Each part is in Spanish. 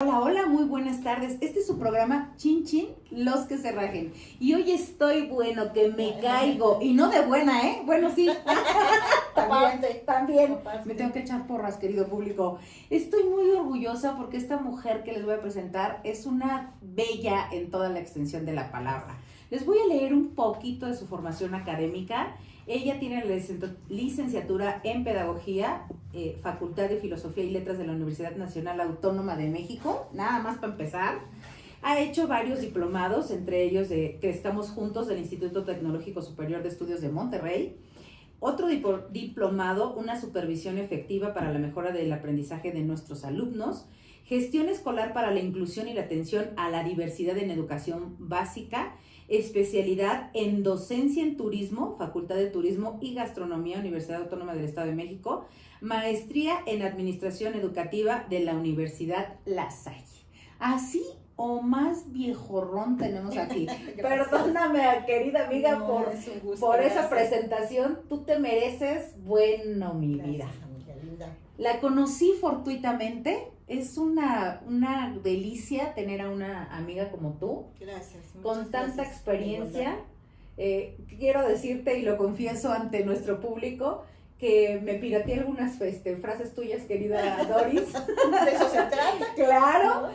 Hola, hola, muy buenas tardes. Este es su programa Chin Chin, los que se rajen. Y hoy estoy bueno, que me caigo. Y no de buena, ¿eh? Bueno, sí. También. Me tengo que echar porras, querido público. Estoy muy orgullosa porque esta mujer que les voy a presentar es una bella en toda la extensión de la palabra. Les voy a leer un poquito de su formación académica. Ella tiene licenciatura en Pedagogía, Facultad de Filosofía y Letras de la Universidad Nacional Autónoma de México, nada más para empezar. Ha hecho varios diplomados, entre ellos de Crezcamos Juntos del Instituto Tecnológico Superior de Estudios de Monterrey. Otro diplomado, una supervisión efectiva para la mejora del aprendizaje de nuestros alumnos. Gestión escolar para la inclusión y la atención a la diversidad en educación básica. Especialidad en docencia en turismo, Facultad de Turismo y Gastronomía, Universidad Autónoma del Estado de México. Maestría en Administración Educativa de la Universidad La Salle. Así o más viejorrón tenemos aquí. Perdóname, querida amiga, por esa presentación. Tú te mereces, bueno, mi vida. Gracias, amiga linda. La conocí fortuitamente. Es una delicia tener a una amiga como tú. Gracias. Con tanta experiencia. Quiero decirte, y lo confieso ante nuestro público, que me pirateé algunas frases tuyas, querida Doris. De eso se trata. Claro.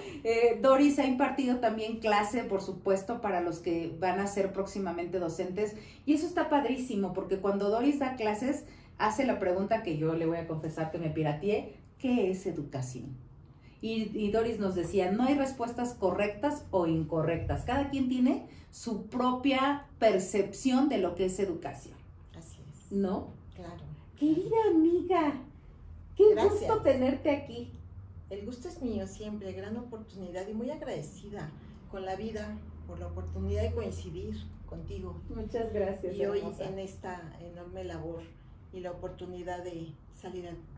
Doris ha impartido también clase, por supuesto, para los que van a ser próximamente docentes. Y eso está padrísimo, porque cuando Doris da clases, hace la pregunta que yo le voy a confesar que me pirateé: ¿qué es educación? Y Doris nos decía, no hay respuestas correctas o incorrectas. Cada quien tiene su propia percepción de lo que es educación. Así es. ¿No? Claro. Querida amiga, qué Gracias. gusto tenerte aquí. El gusto es mío siempre, gran oportunidad y muy agradecida con la vida por la oportunidad de coincidir contigo. Muchas gracias, Y hoy hermosa. en esta enorme labor y la oportunidad de salir al público.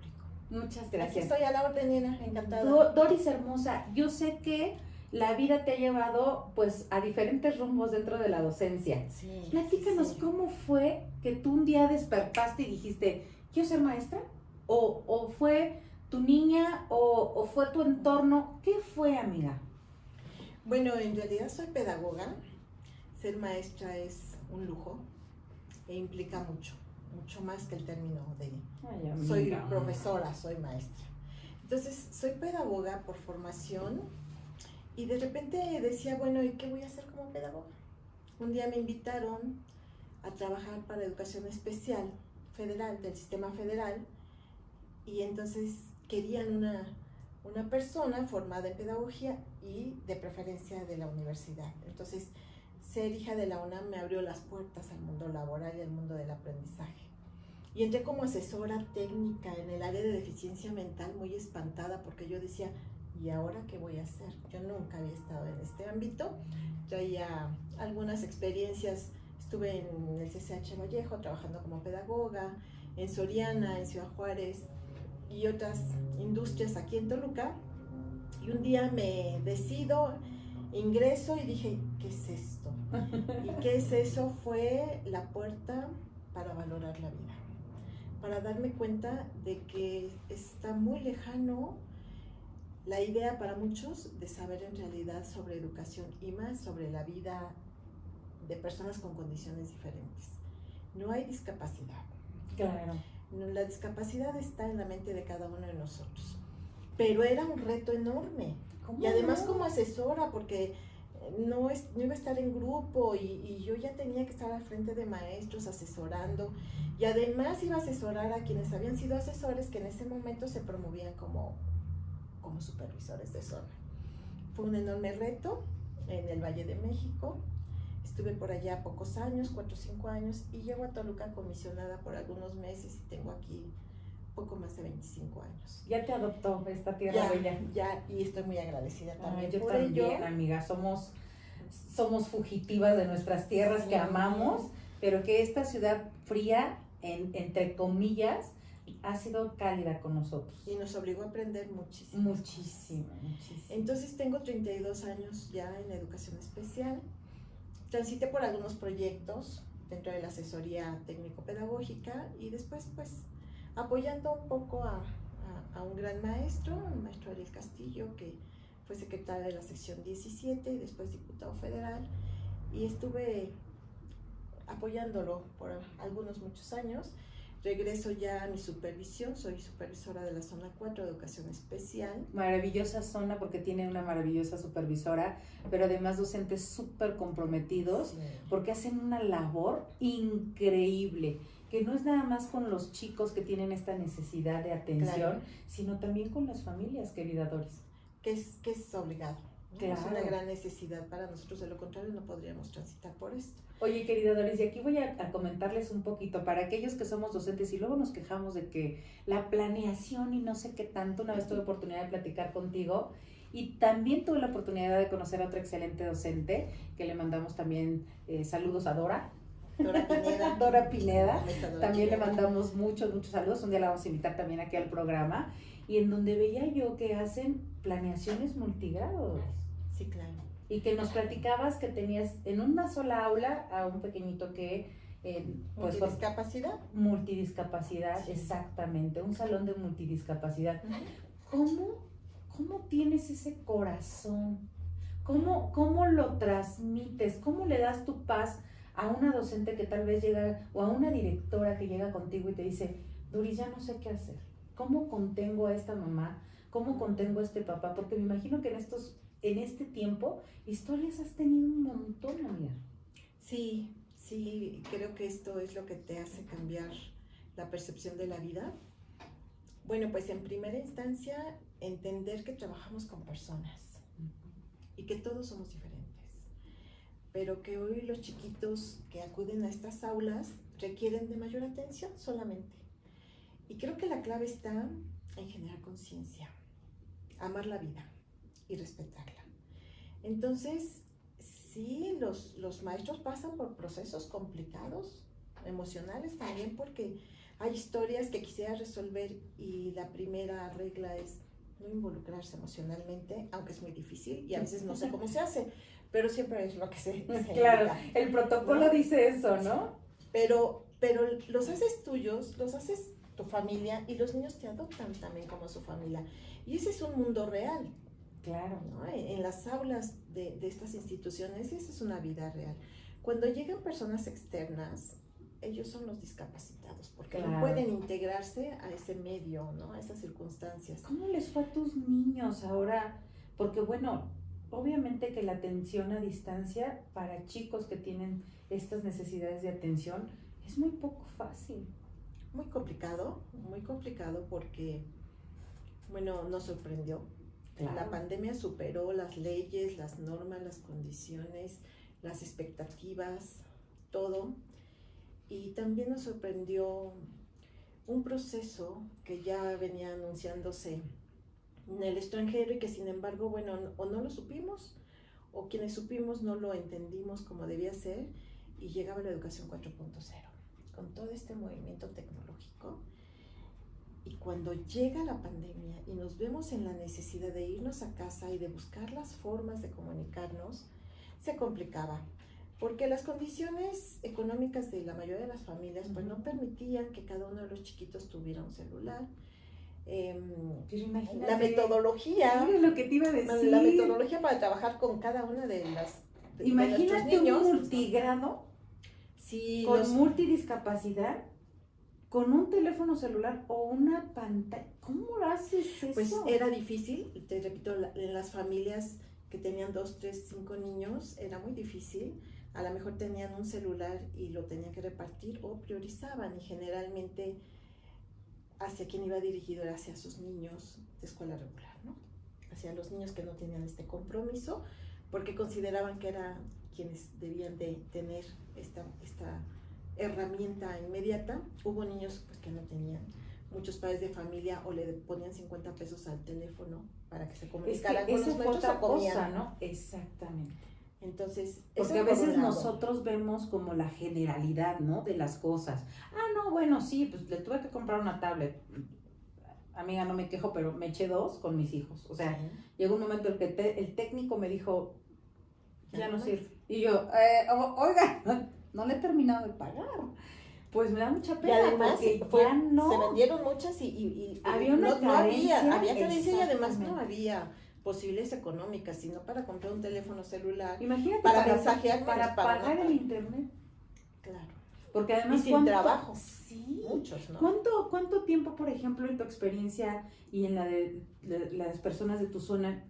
Muchas Aquí gracias. estoy a la orden, nena, encantada. Doris hermosa, yo sé que la vida te ha llevado pues a diferentes rumbos dentro de la docencia. Sí, Platícanos sí. cómo fue que tú un día despertaste y dijiste, ¿quiero ser maestra? ¿O fue tu niña o fue tu entorno? ¿Qué fue, amiga? Bueno, en realidad soy pedagoga. Ser maestra es un lujo e implica mucho más que el término de Ay, amiga. soy profesora, soy maestra. Entonces, soy pedagoga por formación y de repente decía, bueno, ¿y qué voy a hacer como pedagoga? Un día me invitaron a trabajar para educación especial federal, del sistema federal, y entonces querían una persona formada en pedagogía y de preferencia de la universidad. Entonces, ser hija de la UNAM me abrió las puertas al mundo laboral y al mundo del aprendizaje. Y entré como asesora técnica en el área de deficiencia mental, muy espantada porque yo decía, ¿y ahora qué voy a hacer? Yo nunca había estado en este ámbito, traía algunas experiencias, estuve en el CCH Vallejo trabajando como pedagoga, en Soriana, en Ciudad Juárez y otras industrias aquí en Toluca. Y un día me decido, ingreso y dije, ¿qué es esto? ¿Y qué es eso? Fue la puerta para valorar la vida, para darme cuenta de que está muy lejano la idea para muchos de saber en realidad sobre educación y más sobre la vida de personas con condiciones diferentes. No hay discapacidad. Claro. La discapacidad está en la mente de cada uno de nosotros. Pero era un reto enorme. Y además como asesora, porque no iba a estar en grupo y yo ya tenía que estar al frente de maestros asesorando. Y además iba a asesorar a quienes habían sido asesores que en ese momento se promovían como supervisores de zona. Fue un enorme reto en el Valle de México. Estuve por allá pocos años, 4 o 5 años, y llego a Toluca comisionada por algunos meses y tengo aquí poco más de 25 años. Ya te adoptó esta tierra bella. Ya, y estoy muy agradecida también. Yo por también, ello. amiga, somos fugitivas de nuestras tierras, sí, que amamos, pero que esta ciudad fría, entre comillas, ha sido cálida con nosotros. Y nos obligó a aprender muchísimo. Muchísimo. Entonces tengo 32 años ya en educación especial. Transité por algunos proyectos dentro de la asesoría técnico-pedagógica y después pues apoyando un poco a un gran maestro, el maestro Ariel Castillo, que fue secretaria de la sección 17 y después diputado federal, y estuve apoyándolo por muchos años. Regreso ya a mi supervisión, soy supervisora de la zona 4 de educación especial. Maravillosa zona porque tiene una maravillosa supervisora, pero además docentes súper comprometidos, sí, porque hacen una labor increíble, que no es nada más con los chicos que tienen esta necesidad de atención, claro, sino también con las familias, querida Doris. Que es obligado, ¿no? Claro. Es una gran necesidad para nosotros, de lo contrario no podríamos transitar por esto. Oye, querida Doris, y aquí voy a comentarles un poquito, para aquellos que somos docentes y luego nos quejamos de que la planeación y no sé qué tanto. Una vez tuve oportunidad de platicar contigo y también tuve la oportunidad de conocer a otra excelente docente, que le mandamos también saludos a Dora. Dora Pineda. Dora Pineda. También le mandamos muchos saludos. Un día la vamos a invitar también aquí al programa. Y en donde veía yo que hacen planeaciones multigrados. Sí, claro. Y que nos platicabas que tenías en una sola aula a un pequeñito que... pues, ¿multidiscapacidad? Multidiscapacidad, sí, exactamente. Un salón de multidiscapacidad. Uh-huh. ¿Cómo tienes ese corazón? ¿Cómo lo transmites? ¿Cómo le das tu paz a una docente que tal vez llega, o a una directora que llega contigo y te dice, Doris, ya no sé qué hacer? ¿Cómo contengo a esta mamá? ¿Cómo contengo a este papá? Porque me imagino que en este tiempo, historias has tenido un montón, amiga. Sí, creo que esto es lo que te hace cambiar la percepción de la vida. Bueno, pues en primera instancia, entender que trabajamos con personas y que todos somos diferentes, pero que hoy los chiquitos que acuden a estas aulas requieren de mayor atención solamente. Y creo que la clave está en generar conciencia, amar la vida y respetarla. Entonces, sí, los maestros pasan por procesos complicados, emocionales también, porque hay historias que quisiera resolver y la primera regla es no involucrarse emocionalmente, aunque es muy difícil y a veces no sé cómo se hace, pero siempre es lo que se claro, indica, el protocolo, ¿no? Dice eso, ¿no? Pero los haces tuyos, los haces tu familia y los niños te adoptan también como su familia. Y ese es un mundo real. Claro. ¿No? En las aulas de estas instituciones, esa es una vida real. Cuando llegan personas externas, ellos son los discapacitados, porque claro, no pueden integrarse a ese medio, ¿no? A esas circunstancias. ¿Cómo les fue a tus niños ahora? Porque bueno, obviamente que la atención a distancia para chicos que tienen estas necesidades de atención es muy poco fácil. Muy complicado porque, bueno, nos sorprendió. Claro. La pandemia superó las leyes, las normas, las condiciones, las expectativas, todo. Y también nos sorprendió un proceso que ya venía anunciándose en el extranjero y que sin embargo, bueno, o no lo supimos o quienes supimos no lo entendimos como debía ser, y llegaba la educación 4.0 con todo este movimiento tecnológico. Y cuando llega la pandemia y nos vemos en la necesidad de irnos a casa y de buscar las formas de comunicarnos, se complicaba, porque las condiciones económicas de la mayoría de las familias pues no permitían que cada uno de los chiquitos tuviera un celular. La metodología, lo que te iba a decir. La metodología para trabajar con cada una de las imagínate niños, un multigrado, sí, con multidiscapacidad, con un teléfono celular o una pantalla. ¿Cómo haces eso? Pues era difícil, te repito, en las familias que tenían 2, 3, 5 niños, era muy difícil. A lo mejor tenían un celular y lo tenían que repartir o priorizaban, y generalmente hacia quien iba dirigido era hacia sus niños de escuela regular, ¿no? Hacia los niños que no tenían este compromiso, porque consideraban que eran quienes debían de tener esta herramienta inmediata. Hubo niños pues, que no tenían. Muchos padres de familia o le ponían 50 pesos al teléfono para que se comunicaran con los maestros o comían. Cosa, ¿no? Exactamente. Entonces, porque a veces nosotros vemos como la generalidad, ¿no? De las cosas. Ah, no, bueno, sí, pues le tuve que comprar una tablet. Amiga, no me quejo, pero me eché 2 con mis hijos. O sea, llegó un momento en que el técnico me dijo, ya no sirve. Y yo, oiga, no le he terminado de pagar. Pues me da mucha pena, y además, porque ya no... Se vendieron muchas y había una carencia, carencia. Había carencia y además no había posibilidades económicas, sino para comprar un teléfono celular, Imagínate para mensajear, para pagar el internet. Claro. Porque además, y sin trabajo. Sí. Muchos, ¿no? ¿Cuánto tiempo, por ejemplo, en tu experiencia y en la de las personas de tu zona,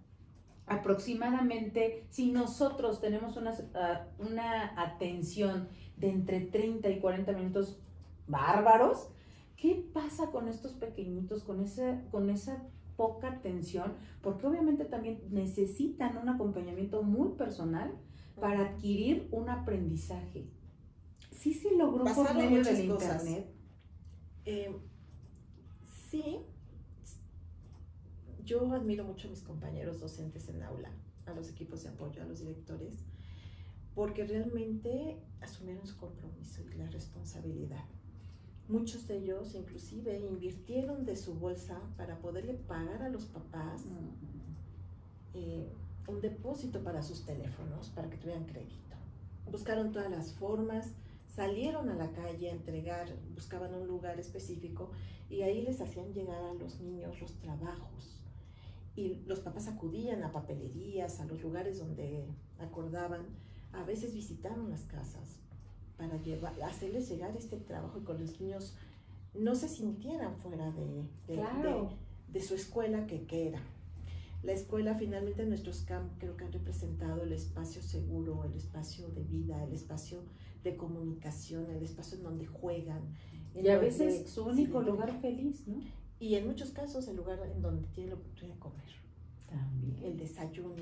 aproximadamente, si nosotros tenemos una atención de entre 30 y 40 minutos bárbaros, ¿qué pasa con estos pequeñitos, con esa poca atención? Porque obviamente también necesitan un acompañamiento muy personal para adquirir un aprendizaje. Sí se logró por Pasaron medio muchas del cosas. internet. Sí, yo admiro mucho a mis compañeros docentes en aula, a los equipos de apoyo, a los directores, porque realmente asumieron su compromiso y la responsabilidad. Muchos de ellos inclusive invirtieron de su bolsa para poderle pagar a los papás un depósito para sus teléfonos, para que tuvieran crédito. Buscaron todas las formas, salieron a la calle a entregar, buscaban un lugar específico y ahí les hacían llegar a los niños los trabajos. Y los papás acudían a papelerías, a los lugares donde acordaban, a veces visitaron las casas para hacerles llegar este trabajo y con los niños no se sintieran fuera de su escuela que era. La escuela, finalmente, nuestros camp creo que han representado el espacio seguro, el espacio de vida, el espacio de comunicación, el espacio en donde juegan. Y a veces su único lugar feliz, ¿no? Y en muchos casos el lugar en donde tienen la oportunidad de comer. También. El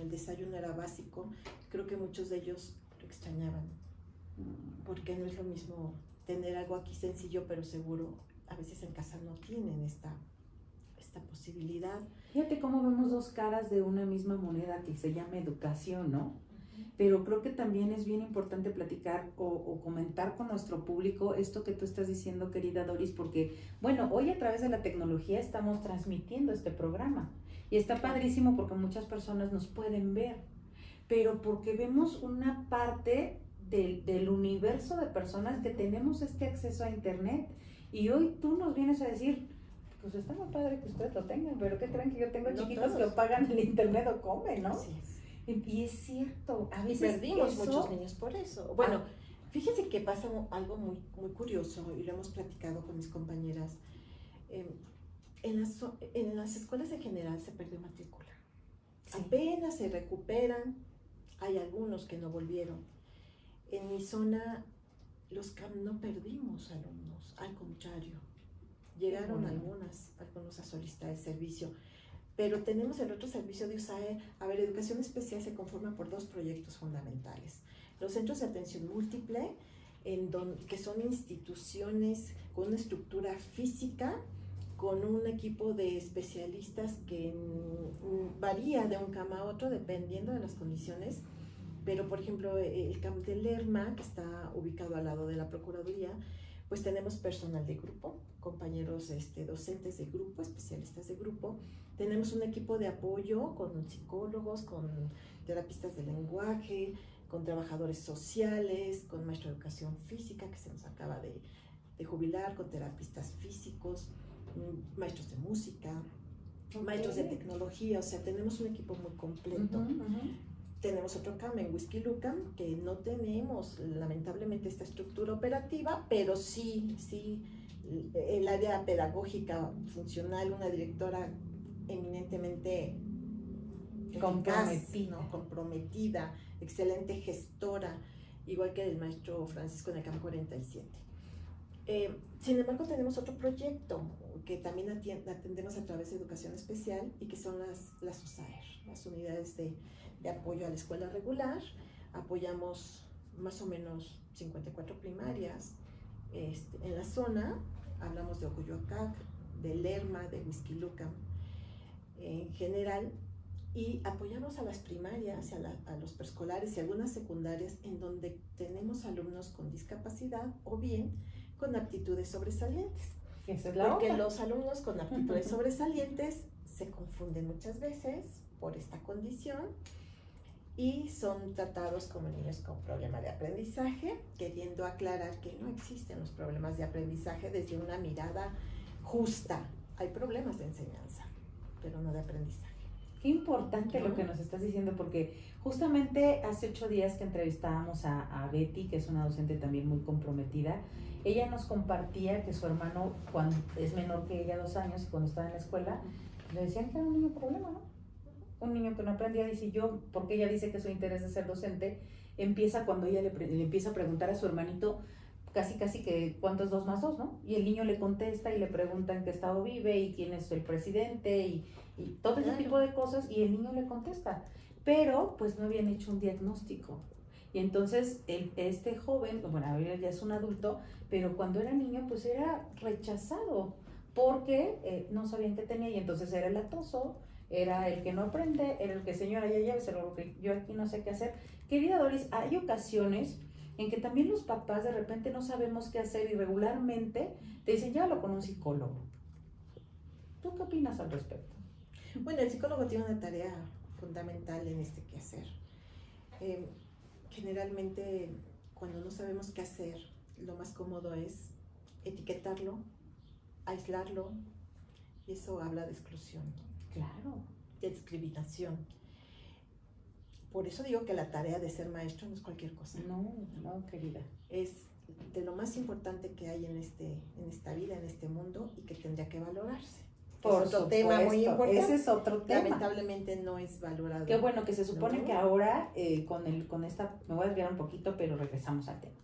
desayuno era básico. Creo que muchos de ellos lo extrañaban. Porque no es lo mismo tener algo aquí sencillo pero seguro. A veces en casa no tienen esta posibilidad. Fíjate cómo vemos dos caras de una misma moneda que se llama educación, ¿no? Pero creo que también es bien importante platicar o comentar con nuestro público esto que tú estás diciendo, querida Doris, porque, bueno, hoy a través de la tecnología estamos transmitiendo este programa y está padrísimo porque muchas personas nos pueden ver, pero porque vemos una parte del universo de personas que tenemos este acceso a internet y hoy tú nos vienes a decir, pues está muy padre que ustedes lo tengan, pero ¿qué creen que yo tengo chiquitos que pagan el internet o comen, ¿no? Así es. Y es cierto, a Y veces perdimos muchos niños por eso. Bueno, fíjense que pasa algo muy, muy curioso y lo hemos platicado con mis compañeras. En las escuelas en general se perdió matrícula. Sí. Apenas se recuperan, hay algunos que no volvieron. En mi zona, los CAM no perdimos alumnos, al contrario. Llegaron algunos a solicitar el servicio. Pero tenemos el otro servicio de USAE. A ver, educación especial se conforma por dos proyectos fundamentales. Los centros de atención múltiple, que son instituciones con una estructura física, con un equipo de especialistas que varía de un CAM a otro dependiendo de las condiciones. Pero, por ejemplo, el CAM de Lerma, que está ubicado al lado de la Procuraduría, pues tenemos personal de grupo, compañeros docentes de grupo, especialistas de grupo. Tenemos un equipo de apoyo con psicólogos, con terapistas de lenguaje, con trabajadores sociales, con maestro de educación física que se nos acaba de jubilar, con terapistas físicos, maestros de música, maestros de tecnología. O sea, tenemos un equipo muy completo. Tenemos otro CAM en Whisky Lucan, que no tenemos lamentablemente esta estructura operativa, pero sí el área pedagógica funcional, una directora eminentemente comprometida, excelente gestora, igual que el maestro Francisco en el CAM 47. Sin embargo, tenemos otro proyecto que también atendemos a través de educación especial y que son las USAER, las unidades de apoyo a la escuela regular. Apoyamos más o menos 54 primarias en la zona. Hablamos de Ocoyoacac, de Lerma, de Whisky Lucan en general, y apoyamos a las primarias, a los preescolares y algunas secundarias en donde tenemos alumnos con discapacidad o bien con aptitudes sobresalientes. Porque los alumnos con aptitudes sobresalientes se confunden muchas veces por esta condición y son tratados como niños con problema de aprendizaje, queriendo aclarar que no existen los problemas de aprendizaje desde una mirada justa. Hay problemas de enseñanza, pero no de aprendizaje. Qué importante lo que nos estás diciendo, porque justamente hace 8 días que entrevistábamos a Betty, que es una docente también muy comprometida, ella nos compartía que su hermano, cuando es menor que ella 2 años, y cuando estaba en la escuela, le decían que era un niño problema, ¿no? Un niño que no aprendía, dice yo, porque ella dice que su interés de ser docente empieza cuando ella le empieza a preguntar a su hermanito, casi que cuánto es 2 más 2, ¿no? Y el niño le contesta y le pregunta en qué estado vive y quién es el presidente y todo ese tipo de cosas, y el niño le contesta, pero pues no habían hecho un diagnóstico. Y entonces este joven, bueno, ahora ya es un adulto, pero cuando era niño pues era rechazado porque no sabían qué tenía, y entonces era el latoso, era el que no aprende, era el que señora ya llévese lo que yo aquí no sé qué hacer. Querida Doris, hay ocasiones en que también los papás de repente no sabemos qué hacer y regularmente te dicen llévalo con un psicólogo. ¿Tú qué opinas al respecto? Bueno, el psicólogo tiene una tarea fundamental en este quehacer. Generalmente, cuando no sabemos qué hacer, lo más cómodo es etiquetarlo, aislarlo, y eso habla de exclusión, Claro. de discriminación. Por eso digo que la tarea de ser maestro no es cualquier cosa. No, querida. Es de lo más importante que hay en esta vida, en este mundo, y que tendría que valorarse. Por es otro supuesto, tema muy importante. ese es otro tema. Lamentablemente no es valorado. Qué bueno que se supone ¿no? que ahora con esta, me voy a desviar un poquito, pero regresamos al tema.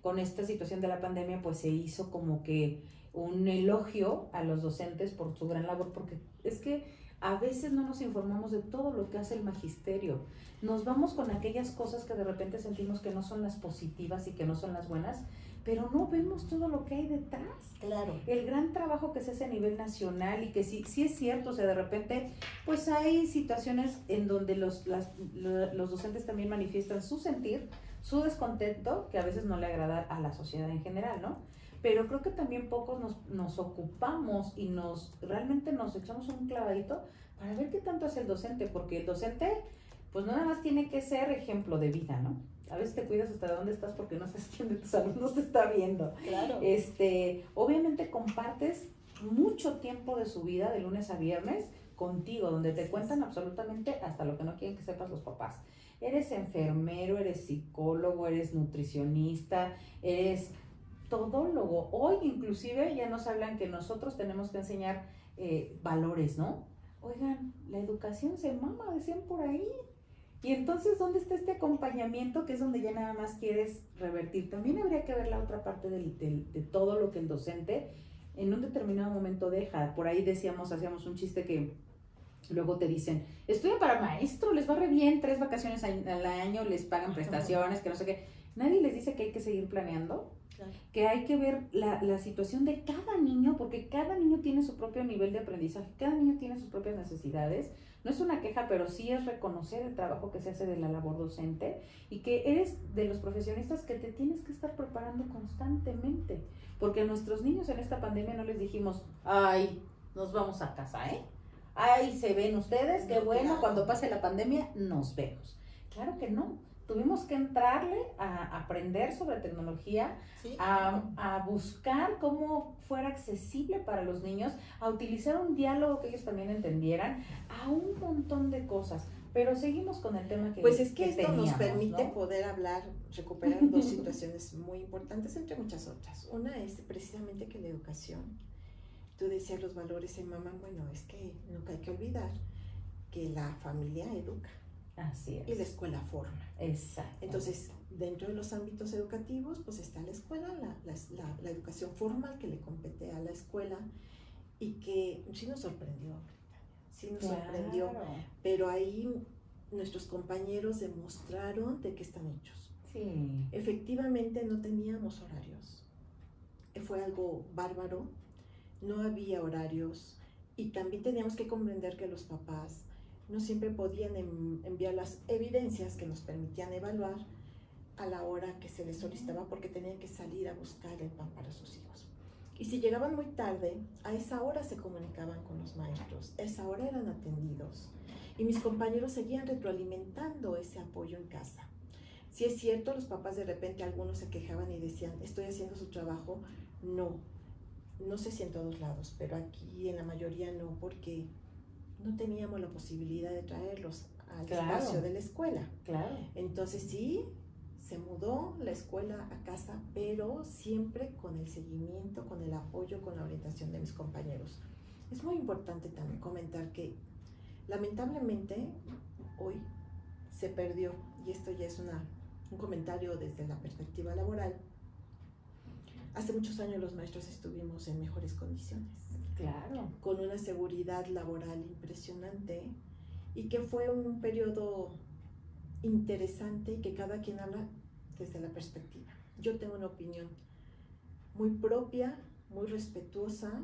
Con esta situación de la pandemia, pues se hizo como que un elogio a los docentes por su gran labor, porque es que a veces no nos informamos de todo lo que hace el magisterio. Nos vamos con aquellas cosas que de repente sentimos que no son las positivas y que no son las buenas, pero no vemos todo lo que hay detrás. Claro. El gran trabajo que se hace a nivel nacional, y que sí es cierto, o sea, de repente, pues hay situaciones en donde los docentes también manifiestan su sentir, su descontento, que a veces no le agrada a la sociedad en general, ¿no? Pero creo que también pocos nos ocupamos y realmente nos echamos un clavadito para ver qué tanto hace el docente, porque el docente, pues no nada más tiene que ser ejemplo de vida, ¿no? A veces te cuidas hasta dónde estás porque no sabes quién de tus alumnos te está viendo. Claro. Obviamente compartes mucho tiempo de su vida, de lunes a viernes, contigo, donde te cuentan absolutamente hasta lo que no quieren que sepas los papás. Eres enfermero, eres psicólogo, eres nutricionista, eres todólogo. Hoy inclusive ya nos hablan que nosotros tenemos que enseñar valores, ¿no? Oigan, la educación se mama, decían por ahí. Y entonces, ¿dónde está este acompañamiento, que es donde ya nada más quieres revertir? También habría que ver la otra parte de todo lo que el docente en un determinado momento deja. Por ahí hacíamos un chiste que luego te dicen, estudia para maestro, les va re bien, 3 vacaciones al año, les pagan prestaciones, que no sé qué. Nadie les dice que hay que seguir planeando. Claro. Que hay que ver la situación de cada niño, porque cada niño tiene su propio nivel de aprendizaje, cada niño tiene sus propias necesidades. No es una queja, pero sí es reconocer el trabajo que se hace de la labor docente, y que eres de los profesionistas que te tienes que estar preparando constantemente, porque a nuestros niños en esta pandemia no les dijimos, ay, nos vamos a casa, ay, se ven ustedes, qué bueno, claro, cuando pase la pandemia nos vemos. Claro que no. Tuvimos que entrarle a aprender sobre tecnología, sí, a buscar cómo fuera accesible para los niños, a utilizar un diálogo que ellos también entendieran, a un montón de cosas. Pero seguimos con el tema que pues es que esto teníamos, nos permite, ¿no?, poder hablar, recuperar 2 situaciones muy importantes, entre muchas otras. Una es precisamente que la educación, tú decías, los valores se maman. Bueno, es que nunca hay que olvidar que la familia educa. Así es. Y la escuela forma. Exacto. Entonces, dentro de los ámbitos educativos, pues está la escuela, la educación formal que le compete a la escuela, y que sí nos sorprendió, sorprendió, pero ahí nuestros compañeros demostraron de qué están hechos. Sí. Efectivamente no teníamos horarios, fue algo bárbaro, no había horarios, y también teníamos que comprender que los papás no siempre podían enviar las evidencias que nos permitían evaluar a la hora que se les solicitaba, porque tenían que salir a buscar el pan para sus hijos. Y si llegaban muy tarde, a esa hora se comunicaban con los maestros, a esa hora eran atendidos. Y mis compañeros seguían retroalimentando ese apoyo en casa. Si es cierto, los papás de repente algunos se quejaban y decían, estoy haciendo su trabajo. No sé si en todos lados, pero aquí en la mayoría no, porque no teníamos la posibilidad de traerlos al Claro. espacio de la escuela. Claro. Entonces sí, se mudó la escuela a casa, pero siempre con el seguimiento, con el apoyo, con la orientación de mis compañeros. Es muy importante también comentar que lamentablemente hoy se perdió, y esto ya es un comentario desde la perspectiva laboral. Hace muchos años los maestros estuvimos en mejores condiciones, Claro. con una seguridad laboral impresionante, y que fue un periodo interesante y que cada quien habla desde la perspectiva. Yo tengo una opinión muy propia, muy respetuosa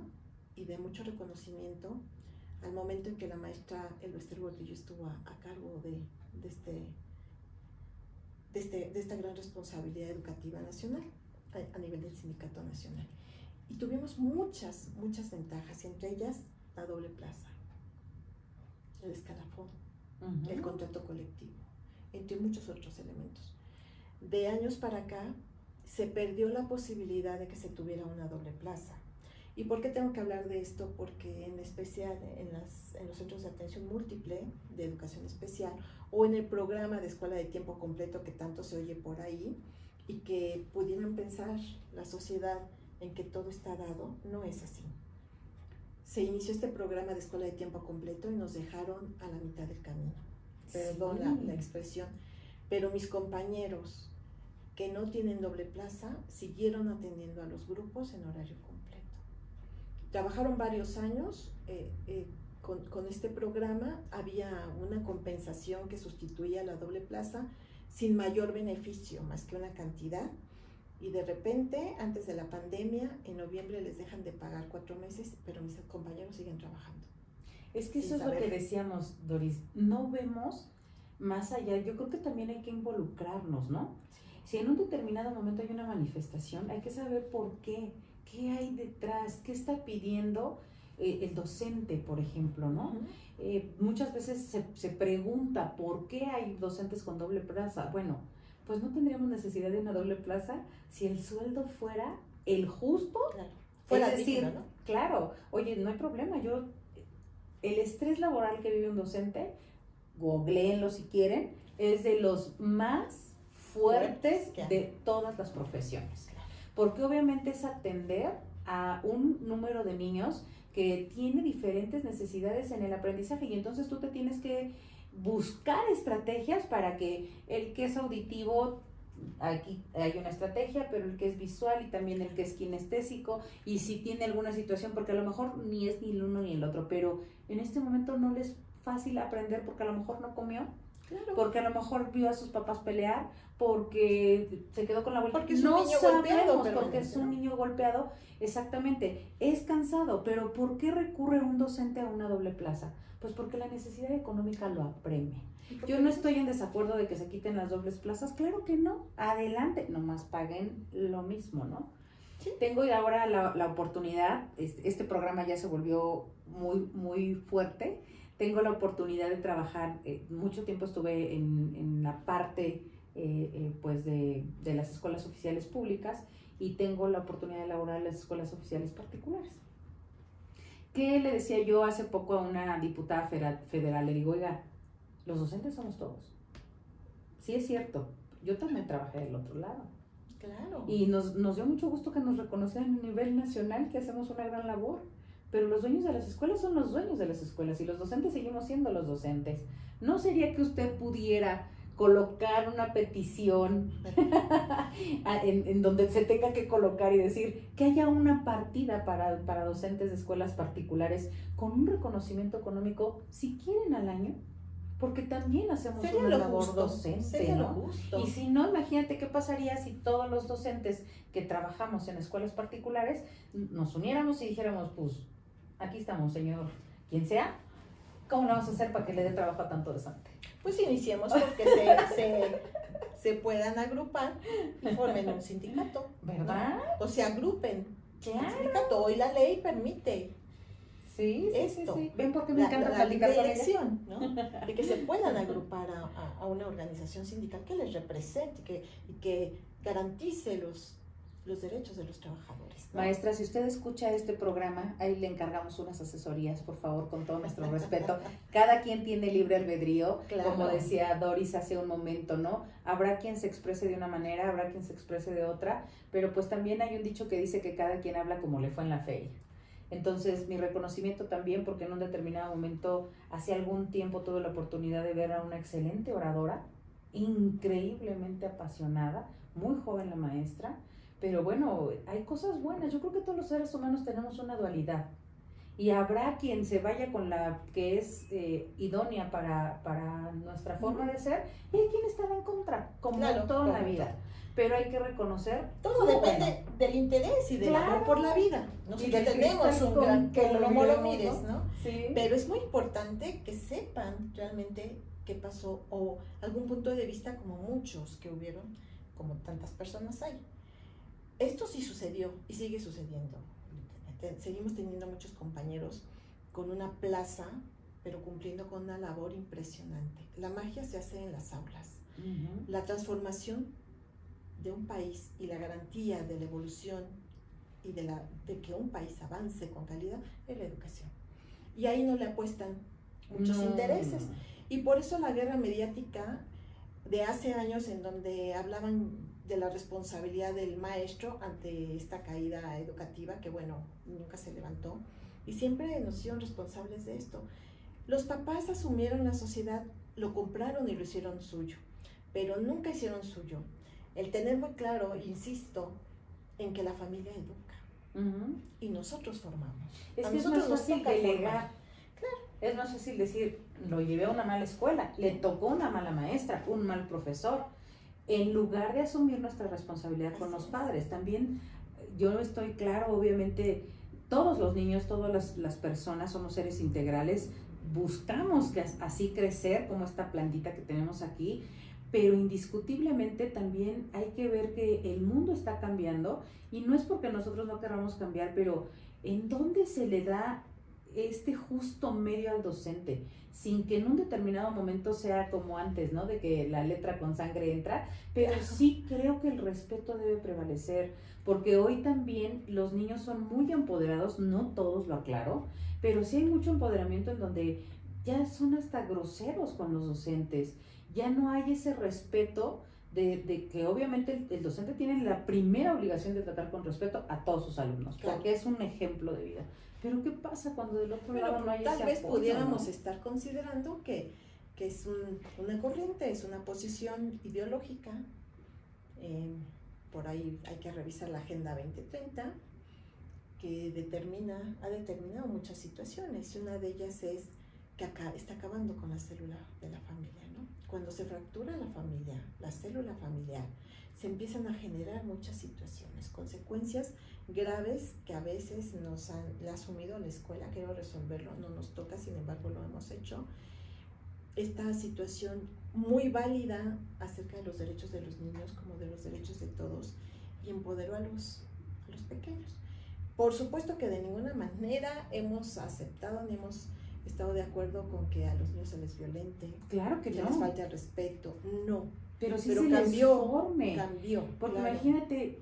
y de mucho reconocimiento al momento en que la maestra Elba Ester Gordillo estuvo a cargo de esta gran responsabilidad educativa nacional a nivel del Sindicato Nacional. Y tuvimos muchas ventajas, y entre ellas la doble plaza, el escalafón, el contrato colectivo, entre muchos otros elementos. De años para acá se perdió la posibilidad de que se tuviera una doble plaza. ¿Y por qué tengo que hablar de esto? Porque en especial en los centros de atención múltiple de educación especial, o en el programa de escuela de tiempo completo que tanto se oye por ahí, y que pudieran pensar la sociedad en que todo está dado, no es así. Se inició este programa de escuela de tiempo completo y nos dejaron a la mitad del camino. Perdón la expresión, pero mis compañeros que no tienen doble plaza siguieron atendiendo a los grupos en horario completo. Trabajaron varios años con este programa. Había una compensación que sustituía la doble plaza sin mayor beneficio, más que una cantidad, y de repente, antes de la pandemia, en noviembre les dejan de pagar 4 meses, pero mis compañeros siguen trabajando. Es que eso es lo que decíamos, Doris, no vemos más allá. Yo creo que también hay que involucrarnos, ¿no? Si en un determinado momento hay una manifestación, hay que saber por qué hay detrás, qué está pidiendo el docente, por ejemplo, ¿no? Muchas veces se pregunta por qué hay docentes con doble plaza. Bueno, pues no tendríamos necesidad de una doble plaza si el sueldo fuera el justo. Claro. Fuera es decir, digno, ¿no? Claro, oye, no hay problema, el estrés laboral que vive un docente, googleenlo si quieren, es de los más fuertes de todas las profesiones. Porque obviamente es atender a un número de niños que tiene diferentes necesidades en el aprendizaje, y entonces tú te tienes que buscar estrategias para que el que es auditivo, aquí hay una estrategia, pero el que es visual y también el que es kinestésico, y si tiene alguna situación, porque a lo mejor ni es ni el uno ni el otro, pero en este momento no les es fácil aprender porque a lo mejor no comió, claro, porque a lo mejor vio a sus papás pelear, porque se quedó con la abuela, porque es un niño golpeado, porque es un niño golpeado, exactamente, es cansado. Pero ¿por qué recurre un docente a una doble plaza? Pues porque la necesidad económica lo apremia. Yo no estoy en desacuerdo de que se quiten las dobles plazas, claro que no, adelante, nomás paguen lo mismo, ¿no? Sí. Tengo ahora la oportunidad, este programa ya se volvió muy fuerte. Tengo la oportunidad de trabajar, mucho tiempo estuve en la parte pues de las escuelas oficiales públicas, y tengo la oportunidad de laborar en las escuelas oficiales particulares. ¿Qué le decía yo hace poco a una diputada federal? Le digo, oiga, los docentes somos todos. Sí, es cierto, yo también trabajé del otro lado. Claro. Y nos dio mucho gusto que nos reconocieran a nivel nacional que hacemos una gran labor. Pero los dueños de las escuelas son los dueños de las escuelas, y los docentes seguimos siendo los docentes. ¿No sería que usted pudiera colocar una petición en donde se tenga que colocar y decir que haya una partida para docentes de escuelas particulares con un reconocimiento económico, si quieren, al año? Porque también hacemos una labor docente, ¿no? Y si no, imagínate qué pasaría si todos los docentes que trabajamos en escuelas particulares nos uniéramos y dijéramos, pues, aquí estamos, señor, quien sea, ¿cómo lo vamos a hacer para que le dé trabajo a tanto docente? Pues iniciemos porque se puedan agrupar y formen un sindicato, ¿verdad? ¿no? O se agrupen. Claro. Un sindicato. Hoy la ley permite esto. Sí. Ven porque me encanta platicar con ella, ¿no? De que se puedan agrupar a una organización sindical que les represente y que garantice los derechos de los trabajadores, ¿no? Maestra, si usted escucha este programa, ahí le encargamos unas asesorías, por favor, con todo nuestro respeto. Cada quien tiene libre albedrío, Claro. como decía Doris hace un momento, ¿no? Habrá quien se exprese de una manera, habrá quien se exprese de otra, pero pues también hay un dicho que dice que cada quien habla como le fue en la feria. Entonces, mi reconocimiento también, porque en un determinado momento, hace algún tiempo tuve la oportunidad de ver a una excelente oradora, increíblemente apasionada, muy joven la maestra, pero bueno, hay cosas buenas. Yo creo que todos los seres humanos tenemos una dualidad y habrá quien se vaya con la que es idónea para nuestra forma de ser y hay quien estará en contra, como Claro, en toda la como vida. todo. Pero hay que reconocer Todo depende del interés y del Claro. amor por la vida. Y Nosotros del tenemos cristal un con gran, que lo como lo miremos, mires, ¿no? Sí. Pero es muy importante que sepan realmente qué pasó o algún punto de vista como muchos que hubieron, como tantas personas hay. Esto sí sucedió y sigue sucediendo. Seguimos teniendo muchos compañeros con una plaza, pero cumpliendo con una labor impresionante. La magia se hace en las aulas. Uh-huh. La transformación de un país y la garantía de la evolución y de que un país avance con calidad es la educación. Y ahí no le apuestan muchos intereses. Y por eso la guerra mediática de hace años, en donde hablaban de la responsabilidad del maestro ante esta caída educativa, que bueno, nunca se levantó, y siempre nos hicieron responsables de esto. Los papás asumieron la sociedad, lo compraron y lo hicieron suyo, pero nunca hicieron suyo el tener muy claro, insisto, en que la familia educa. Uh-huh. Y nosotros formamos. Es A que es nosotros más nos fácil toca delegar. formar. Claro. Es más fácil decir, lo llevé a una mala escuela, le tocó una mala maestra, un mal profesor, en lugar de asumir nuestra responsabilidad con los padres. También yo estoy claro, obviamente, todos los niños, todas las personas somos seres integrales, buscamos que así crecer como esta plantita que tenemos aquí, pero indiscutiblemente también hay que ver que el mundo está cambiando y no es porque nosotros no queramos cambiar, pero ¿en dónde se le da este justo medio al docente? Sin que en un determinado momento sea como antes, ¿no? De que la letra con sangre entra, pero sí creo que el respeto debe prevalecer, porque hoy también los niños son muy empoderados, no todos, lo aclaro, pero sí hay mucho empoderamiento en donde ya son hasta groseros con los docentes. Ya no hay ese respeto de que obviamente el docente tiene la primera obligación de tratar con respeto a todos sus alumnos, Claro. porque es un ejemplo de vida. Pero ¿qué pasa cuando del otro lado no hay ese Tal vez apoyo, pudiéramos ¿no? estar considerando que es una corriente, es una posición ideológica. Por ahí hay que revisar la Agenda 2030, que ha determinado muchas situaciones, y una de ellas es que está acabando con la célula de la familia, ¿no? Cuando se fractura la familia, la célula familiar, se empiezan a generar muchas situaciones, consecuencias graves que a veces le ha asumido la escuela. Quiero resolverlo, no nos toca, sin embargo lo hemos hecho. Esta situación muy válida acerca de los derechos de los niños como de los derechos de todos, y empoderó a los pequeños. Por supuesto que de ninguna manera hemos aceptado ni hemos estado de acuerdo con que a los niños se les violente, Claro que que no, les falte el respeto, no. pero sí Pero se cambió, les forme. Cambió. Porque claro. imagínate,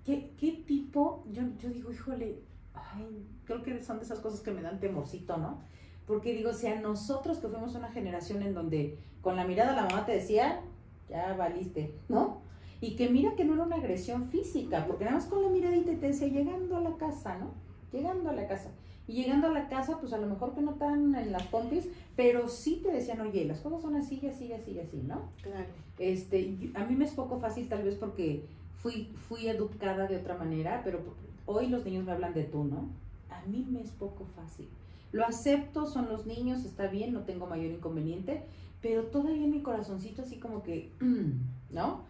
¿qué tipo? Yo digo, híjole, ay, creo que son de esas cosas que me dan temorcito, ¿no? Porque digo, si a nosotros que fuimos una generación en donde con la mirada la mamá te decía, ya valiste, ¿no? Y que mira que no era una agresión física, porque nada más con la miradita te decía, llegando a la casa, ¿no? Llegando a la casa. Y llegando a la casa, pues a lo mejor que no tan en las pompis, pero sí te decían, oye, las cosas son así, así, así, así, ¿no? Claro. A mí me es poco fácil tal vez porque fui educada de otra manera, pero hoy los niños me hablan de tú, ¿no? A mí me es poco fácil. Lo acepto, son los niños, está bien, no tengo mayor inconveniente, pero todavía en mi corazoncito así como que, ¿no?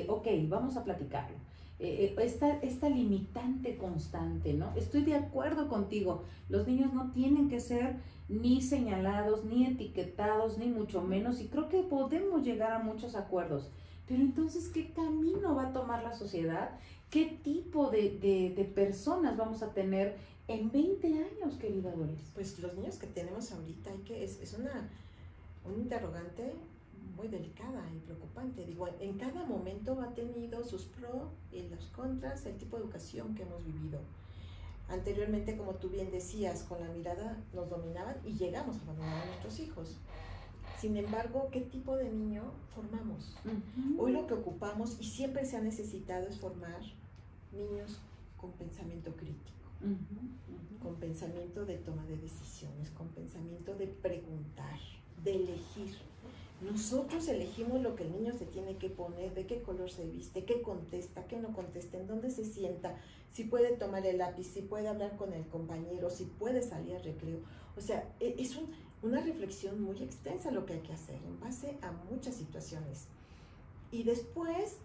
Ok, vamos a platicarlo. Esta limitante constante, ¿no? Estoy de acuerdo contigo, los niños no tienen que ser ni señalados, ni etiquetados, ni mucho menos, y creo que podemos llegar a muchos acuerdos, pero entonces, ¿qué camino va a tomar la sociedad? ¿Qué tipo de personas vamos a tener en 20 años, querida Doris? Pues los niños que tenemos ahorita, es un interrogante muy delicada y preocupante. Digo, en cada momento ha tenido sus pros y los contras, el tipo de educación que hemos vivido. Anteriormente, como tú bien decías, con la mirada nos dominaban y llegamos a dominar a nuestros hijos. Sin embargo, ¿qué tipo de niño formamos? Hoy lo que ocupamos y siempre se ha necesitado es formar niños con pensamiento crítico, con pensamiento de toma de decisiones, con pensamiento de preguntar, de elegir. Nosotros elegimos lo que el niño se tiene que poner, de qué color se viste, qué contesta, qué no contesta, en dónde se sienta, si puede tomar el lápiz, si puede hablar con el compañero, si puede salir al recreo. O sea, es una reflexión muy extensa lo que hay que hacer en base a muchas situaciones. Y después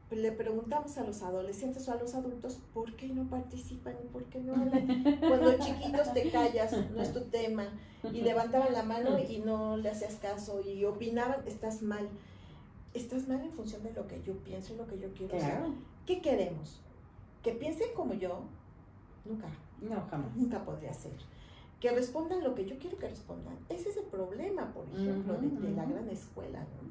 le preguntamos a los adolescentes o a los adultos por qué no participan y por qué no hablan. Cuando chiquitos te callas, no es tu tema, y levantaban la mano y no le hacías caso y opinaban, estás mal. Estás mal en función de lo que yo pienso y lo que yo quiero. Claro. O sea, ¿qué queremos? ¿Que piensen como yo? Nunca. No, jamás. Nunca podría ser. Que respondan lo que yo quiero que respondan. Ese es el problema, por ejemplo, de la gran escuela, ¿no?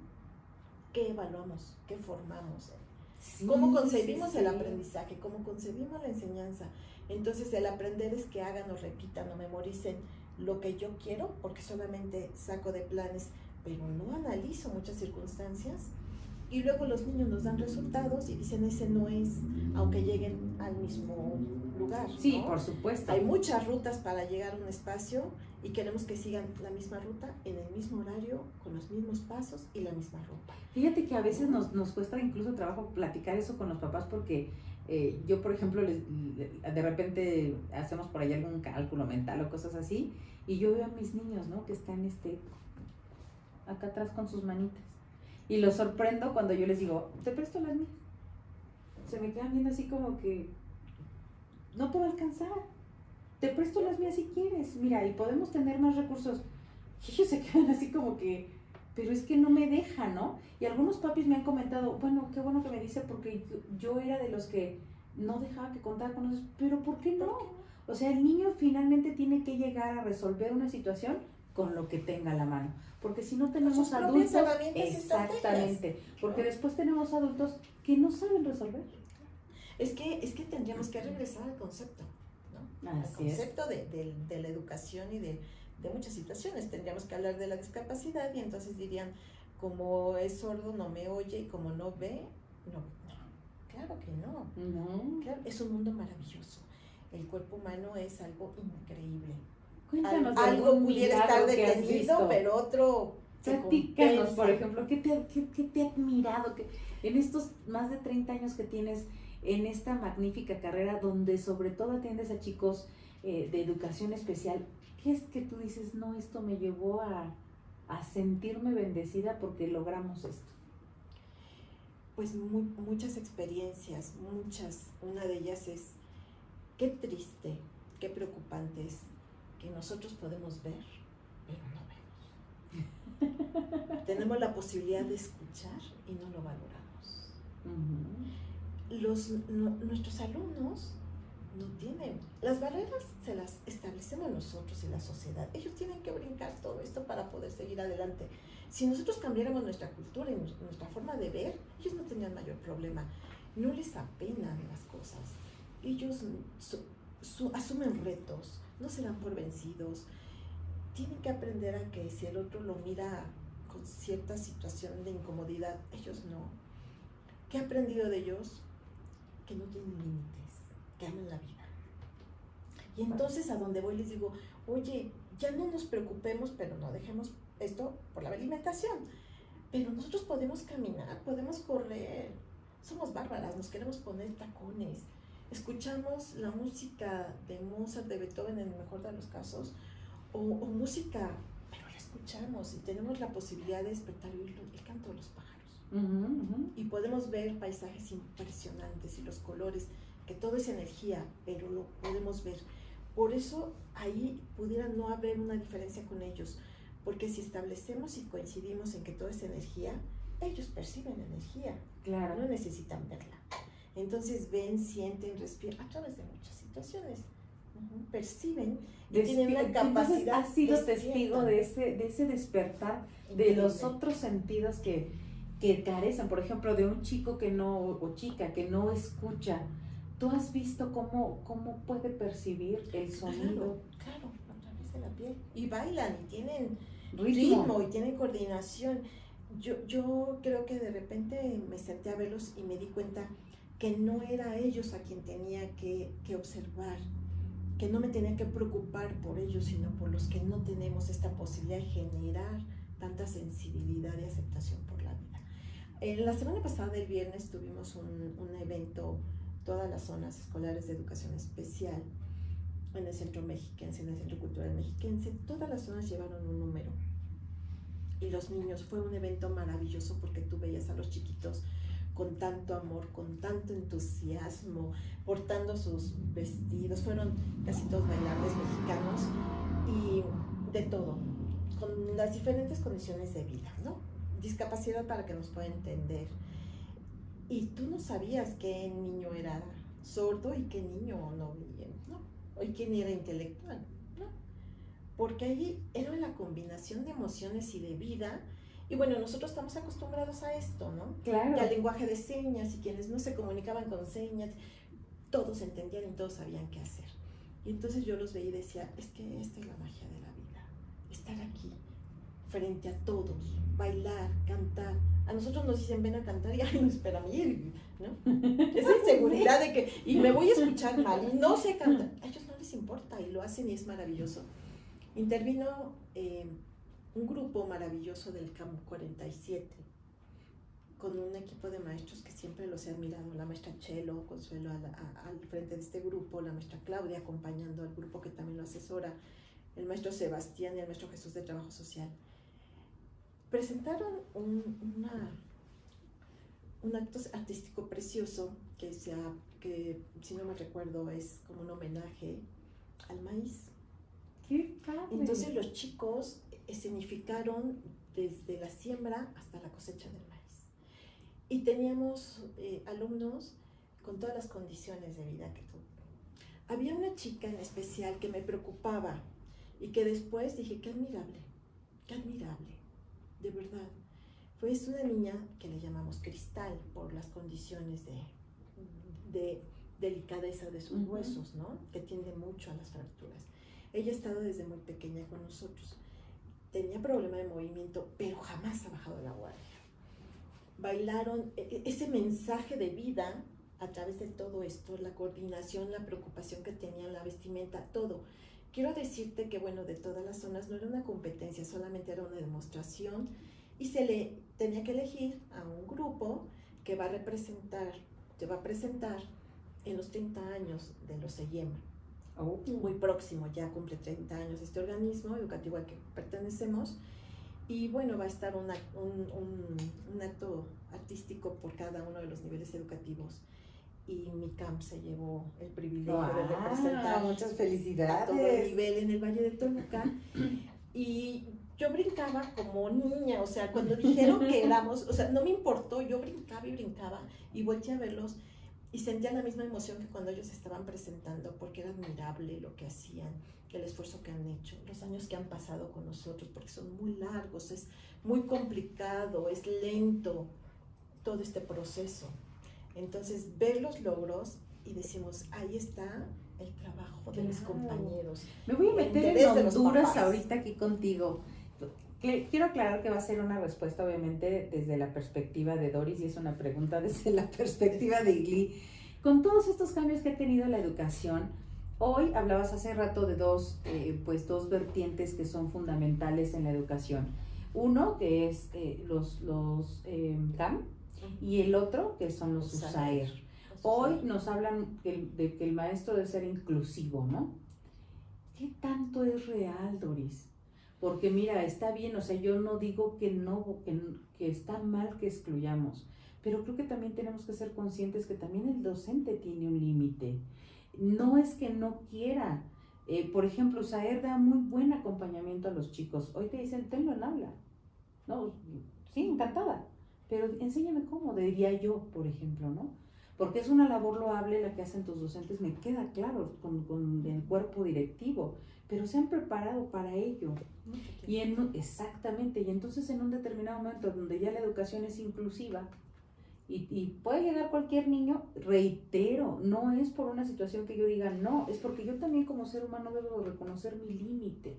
¿Qué evaluamos? ¿Qué formamos? Sí, ¿Cómo concebimos el aprendizaje? ¿Cómo concebimos la enseñanza? Entonces, el aprender es que hagan o repitan o memoricen lo que yo quiero, porque solamente saco de planes, pero no analizo muchas circunstancias. Y luego los niños nos dan resultados y dicen, ese no es, aunque lleguen al mismo lugar, ¿no? Sí, por supuesto. Hay muchas rutas para llegar a un espacio y queremos que sigan la misma ruta, en el mismo horario, con los mismos pasos y la misma ropa. Fíjate que a veces nos cuesta incluso trabajo platicar eso con los papás porque yo, por ejemplo, de repente hacemos por ahí algún cálculo mental o cosas así y yo veo a mis niños, ¿no? Que están acá atrás con sus manitas y los sorprendo cuando yo les digo, te presto las mías. Se me quedan viendo así como que no te va a alcanzar. Te presto las mías si quieres, mira, y podemos tener más recursos. Y ellos se quedan así como que, pero es que no me deja, ¿no? Y algunos papis me han comentado, bueno, qué bueno que me dice, porque yo era de los que no dejaba que contara con nosotros, pero ¿por qué no? O sea, el niño finalmente tiene que llegar a resolver una situación con lo que tenga a la mano, porque si no tenemos adultos, exactamente, porque después tenemos adultos que no saben resolver. Es que tendríamos que regresar al concepto, ¿no? Al concepto de la educación y de muchas situaciones. Tendríamos que hablar de la discapacidad y entonces dirían, como es sordo no me oye y como no ve, no. Claro que no. Claro, es un mundo maravilloso. El cuerpo humano es algo increíble. Cuéntanos algo pudiera estar detenido, pero otro platícanos, por ejemplo, ¿qué te ha admirado que en estos más de 30 años que tienes en esta magnífica carrera donde sobre todo atiendes a chicos de educación especial? ¿Qué es que tú dices, no, esto me llevó a sentirme bendecida porque logramos esto? Pues muchas experiencias, muchas. Una de ellas es, qué triste, qué preocupante es que nosotros podemos ver, pero no vemos. Tenemos la posibilidad de escuchar y no lo valoramos. Nuestros alumnos no tienen, las barreras se las establecemos nosotros y la sociedad. Ellos tienen que brincar todo esto para poder seguir adelante. Si nosotros cambiáramos nuestra cultura y nuestra forma de ver, ellos no tendrían mayor problema. No les apenan las cosas. Ellos asumen retos, no se dan por vencidos. Tienen que aprender a que si el otro lo mira con cierta situación de incomodidad, ellos no. ¿Qué he aprendido de ellos? Que no tienen límites, que aman la vida. Y entonces a donde voy les digo, oye, ya no nos preocupemos, pero no dejemos esto por la alimentación. Pero nosotros podemos caminar, podemos correr. Somos bárbaras, nos queremos poner tacones. Escuchamos la música de Mozart, de Beethoven en el mejor de los casos, o música, pero la escuchamos y tenemos la posibilidad de despertar y oír el canto de los pájaros. Y podemos ver paisajes impresionantes y los colores, que todo es energía, pero lo podemos ver. Por eso ahí pudiera no haber una diferencia con ellos, porque si establecemos y coincidimos en que todo es energía, ellos perciben energía, claro, no necesitan verla. Entonces ven, sienten, respiran a través de muchas situaciones. perciben y tienen una capacidad. Entonces has sido despierta. testigo de ese despertar de los otros sentidos que carecen, por ejemplo, de un chico que no, o chica que no escucha. ¿Tú has visto cómo puede percibir el sonido? Claro, a través de la piel. Y bailan y tienen Ritmo. y tienen coordinación. Yo creo que de repente me senté a verlos y me di cuenta que no era a ellos a quien tenía que observar, que no me tenía que preocupar por ellos, sino por los que no tenemos esta posibilidad de generar tanta sensibilidad y aceptación por la vida. La semana pasada, el viernes, tuvimos un evento, todas las zonas escolares de educación especial, en el Centro Mexiquense, en el Centro Cultural Mexiquense. Todas las zonas llevaron un número. Y los niños, fue un evento maravilloso porque tú veías a los chiquitos con tanto amor, con tanto entusiasmo, portando sus vestidos. Fueron casi todos bailarines mexicanos y de todo, con las diferentes condiciones de vida, ¿no? Discapacidad para que nos pueda entender. Y tú no sabías qué niño era sordo y qué niño no veía, ¿no? O quién era intelectual, ¿no? Porque ahí era la combinación de emociones y de vida. Y bueno, nosotros estamos acostumbrados a esto, ¿no? Claro. Y al lenguaje de señas, y quienes no se comunicaban con señas, todos entendían y todos sabían qué hacer. Y entonces yo los veía y decía, es que esta es la magia de la vida, estar aquí, frente a todos, bailar, cantar. A nosotros nos dicen, ven a cantar, y ay, no, espérame, ¿no? Esa inseguridad de que, y me voy a escuchar mal, y no sé cantar. A ellos no les importa, y lo hacen y es maravilloso. Intervino un grupo maravilloso del CAM 47, con un equipo de maestros que siempre los he admirado, la maestra Chelo, Consuelo al frente de este grupo, la maestra Claudia acompañando al grupo que también lo asesora, el maestro Sebastián y el maestro Jesús de Trabajo Social. Presentaron un acto artístico precioso que si no me recuerdo es como un homenaje al maíz. ¡Qué padre! Entonces los chicos escenificaron desde la siembra hasta la cosecha del maíz. Y teníamos alumnos con todas las condiciones de vida que tuvo. Había una chica en especial que me preocupaba y que después dije, qué admirable, de verdad. Pues una niña que le llamamos Cristal por las condiciones de delicadeza de sus huesos, ¿no? Que tiende mucho a las fracturas. Ella ha estado desde muy pequeña con nosotros. Tenía problema de movimiento, pero jamás ha bajado la guardia. Bailaron ese mensaje de vida a través de todo esto, la coordinación, la preocupación que tenían, la vestimenta, todo. Quiero decirte que, bueno, de todas las zonas no era una competencia, solamente era una demostración y se le tenía que elegir a un grupo que va a presentar en los 30 años de los SEYEMA. Muy próximo, ya cumple 30 años este organismo educativo al que pertenecemos. Y bueno, va a estar un acto artístico por cada uno de los niveles educativos. Y mi camp se llevó el privilegio de representar muchas felicidades a todo el nivel en el Valle de Toluca. Y yo brincaba como niña, o sea, cuando dijeron que éramos, o sea, no me importó, yo brincaba y volteé a verlos y sentía la misma emoción que cuando ellos estaban presentando, porque era admirable lo que hacían, el esfuerzo que han hecho, los años que han pasado con nosotros, porque son muy largos, es muy complicado, es lento todo este proceso. Entonces, ver los logros y decimos, ahí está el trabajo de mis compañeros. Me voy a meter en Honduras ahorita aquí contigo. Quiero aclarar que va a ser una respuesta obviamente desde la perspectiva de Doris y es una pregunta desde la perspectiva de Igli. Con todos estos cambios que ha tenido la educación, hoy hablabas hace rato de dos vertientes que son fundamentales en la educación. Uno que es los CAM y el otro que son los USAER. Hoy nos hablan de que el maestro debe ser inclusivo, ¿no? ¿Qué tanto es real, Doris? Porque mira, está bien, o sea, yo no digo que está mal que excluyamos, pero creo que también tenemos que ser conscientes que también el docente tiene un límite. No es que no quiera. Por ejemplo, USAER da muy buen acompañamiento a los chicos. Hoy te dicen, tenlo en aula. No, sí, encantada, pero enséñame cómo, diría yo, por ejemplo, ¿no? porque es una labor loable la que hacen tus docentes, me queda claro, con el cuerpo directivo, pero se han preparado para ello. Exactamente, y entonces en un determinado momento donde ya la educación es inclusiva y puede llegar cualquier niño, reitero, no es por una situación que yo diga no, es porque yo también como ser humano debo reconocer mi límite.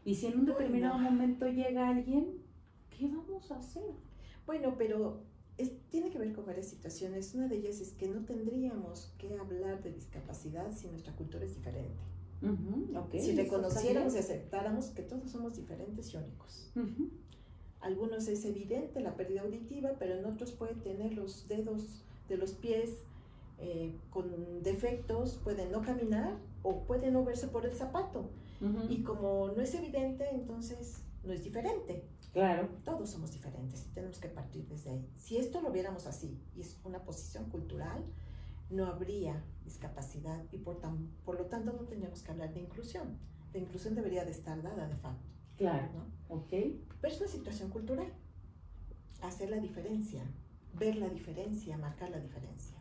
Y si en un determinado momento llega alguien, ¿qué vamos a hacer? Bueno, pero tiene que ver con varias situaciones. Una de ellas es que no tendríamos que hablar de discapacidad si nuestra cultura es diferente. Okay, si reconociéramos y aceptáramos que todos somos diferentes y únicos. Algunos es evidente la pérdida auditiva, pero en otros puede tener los dedos de los pies con defectos, pueden no caminar o pueden no verse por el zapato. Y como no es evidente, entonces no es diferente. Claro. Todos somos diferentes y tenemos que partir desde ahí. Si esto lo viéramos así, y es una posición cultural, no habría discapacidad y por lo tanto no tendríamos que hablar de inclusión. La inclusión debería de estar dada de facto. Claro, ¿no? Ok. Pero es una situación cultural. Hacer la diferencia, ver la diferencia, marcar la diferencia.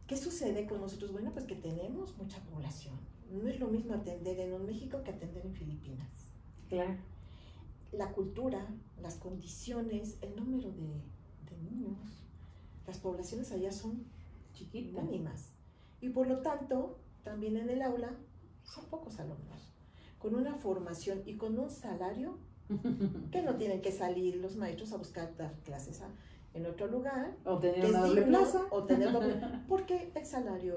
¿Qué sucede con nosotros? Bueno, pues que tenemos mucha población. No es lo mismo atender en un México que atender en Filipinas. Claro. La cultura, las condiciones, el número de niños, las poblaciones allá son chiquitas, mínimas. Y por lo tanto, también en el aula son pocos alumnos. Con una formación y con un salario que no tienen que salir los maestros a buscar dar clases en otro lugar. O tener una doble plaza. O tener doble, porque el salario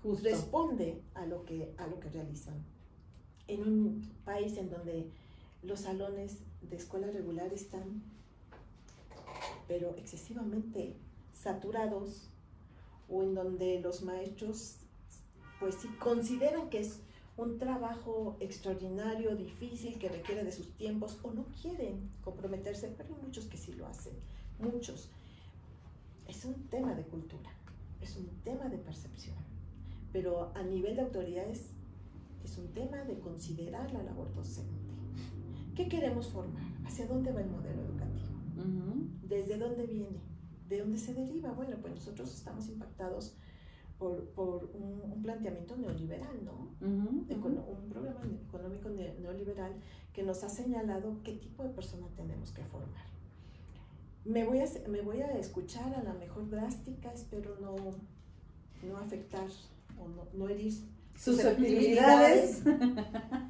Justo. responde a lo que realizan. En un país en donde los salones de escuela regular están, pero excesivamente saturados, o en donde los maestros, pues sí, consideran que es un trabajo extraordinario, difícil, que requiere de sus tiempos, o no quieren comprometerse, pero hay muchos que sí lo hacen, muchos. Es un tema de cultura, es un tema de percepción, pero a nivel de autoridades es un tema de considerar la labor docente. ¿Qué queremos formar? ¿Hacia dónde va el modelo educativo? ¿Desde dónde viene? ¿De dónde se deriva? Bueno, pues nosotros estamos impactados por un planteamiento neoliberal, ¿no? Un programa económico neoliberal que nos ha señalado qué tipo de persona tenemos que formar. Me voy a escuchar a la mejor drástica, espero no afectar o no herir susceptibilidades.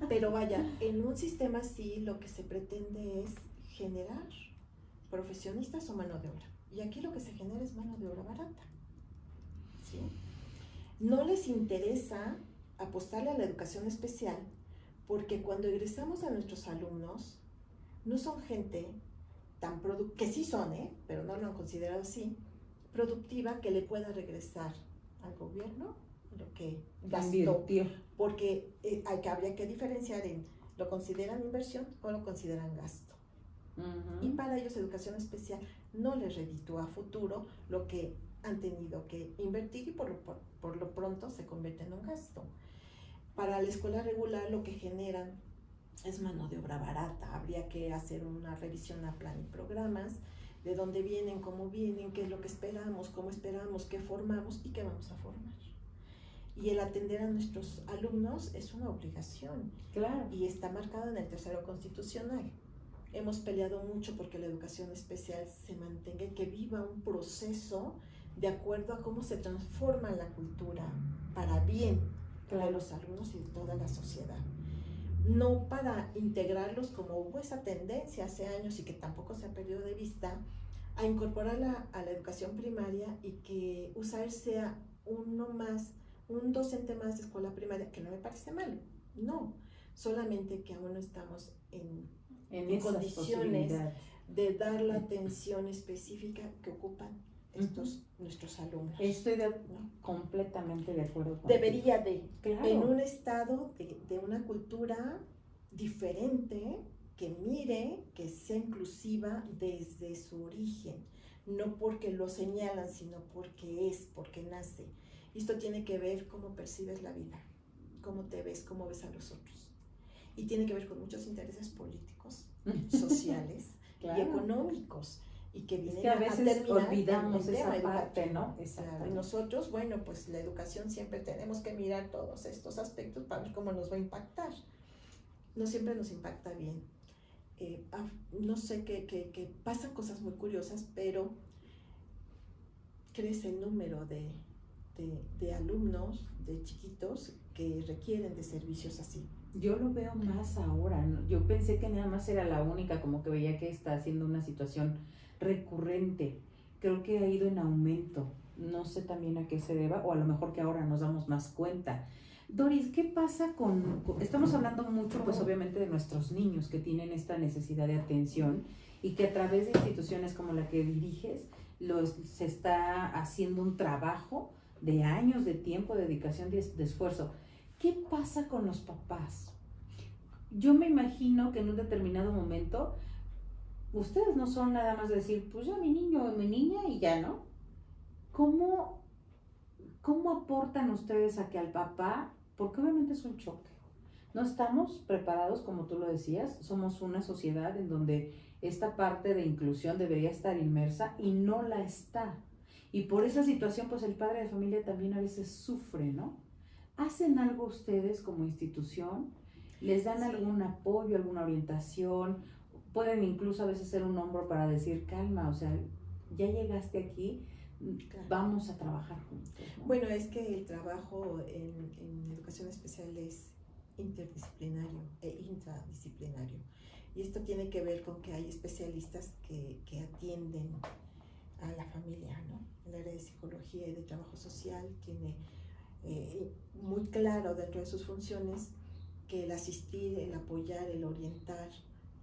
Pero vaya, en un sistema así lo que se pretende es generar profesionistas o mano de obra. Y aquí lo que se genera es mano de obra barata. ¿Sí? No les interesa apostarle a la educación especial porque cuando egresamos a nuestros alumnos no son gente tan que sí son, pero no lo han considerado así, productiva, que le pueda regresar al gobierno lo que gastó, porque habría que diferenciar en lo consideran inversión o lo consideran gasto. Y para ellos educación especial no les reditúa a futuro lo que han tenido que invertir y por lo pronto se convierte en un gasto. Para la escuela regular lo que generan es mano de obra barata. Habría que hacer una revisión a plan y programas, de dónde vienen, cómo vienen, qué es lo que esperamos, cómo esperamos, qué formamos y qué vamos a formar. Y el atender a nuestros alumnos es una obligación. Claro. Y está marcado en el tercero constitucional. Hemos peleado mucho porque la educación especial se mantenga y que viva un proceso de acuerdo a cómo se transforma la cultura para bien de los alumnos y de toda la sociedad. No para integrarlos como hubo esa tendencia hace años y que tampoco se ha perdido de vista, a incorporarla a la educación primaria y que USAER sea un docente más de escuela primaria, que no me parece mal, no, solamente que aún no estamos en condiciones de dar la atención específica que ocupan nuestros alumnos. Estoy completamente de acuerdo con Debería en un estado de una cultura diferente, que mire, que sea inclusiva desde su origen, no porque lo señalan, sino porque nace. Esto tiene que ver cómo percibes la vida, cómo te ves, cómo ves a los otros. Y tiene que ver con muchos intereses políticos, sociales y económicos. y que Es vienen que a veces terminar olvidamos en el tema esa parte, educativo. ¿no? Claro, Exactamente. y nosotros, bueno, pues la educación siempre tenemos que mirar todos estos aspectos para ver cómo nos va a impactar. No siempre nos impacta bien. No sé, que pasan cosas muy curiosas, pero crece el número de alumnos, de chiquitos que requieren de servicios así. Yo lo veo más ahora, ¿no? Yo pensé que nada más era la única, como que veía que está haciendo una situación recurrente. Creo que ha ido en aumento. No sé también a qué se deba, o a lo mejor que ahora nos damos más cuenta. Doris, ¿qué pasa estamos hablando mucho, pues obviamente, de nuestros niños que tienen esta necesidad de atención y que a través de instituciones como la que diriges, se está haciendo un trabajo de años, de tiempo, de dedicación, de esfuerzo. ¿Qué pasa con los papás? Yo me imagino que en un determinado momento, ustedes no son nada más de decir, pues ya mi niño o mi niña y ya, ¿no? ¿Cómo aportan ustedes a que al papá, porque obviamente es un choque, no estamos preparados, como tú lo decías, somos una sociedad en donde esta parte de inclusión debería estar inmersa y no la está. Y por esa situación, pues el padre de familia también a veces sufre, ¿no? ¿Hacen algo ustedes como institución? ¿Les dan algún apoyo, alguna orientación? Pueden incluso a veces ser un hombro para decir, calma, o sea, ya llegaste aquí, claro, vamos a trabajar juntos, ¿no? Bueno, es que el trabajo en educación especial es interdisciplinario e intradisciplinario. Y esto tiene que ver con que hay especialistas que atienden a la familia, ¿no? El área de psicología y de trabajo social tiene muy claro dentro de sus funciones que el asistir, el apoyar, el orientar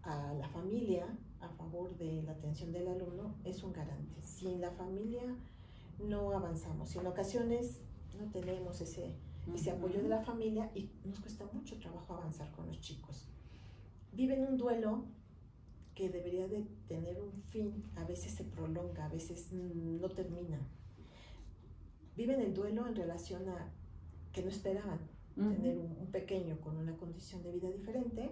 a la familia a favor de la atención del alumno es un garante. Sin la familia no avanzamos. Y en ocasiones no tenemos ese apoyo de la familia y nos cuesta mucho trabajo avanzar con los chicos. Viven un duelo que debería de tener un fin, a veces se prolonga, a veces no termina. Viven el duelo en relación a que no esperaban tener un pequeño con una condición de vida diferente,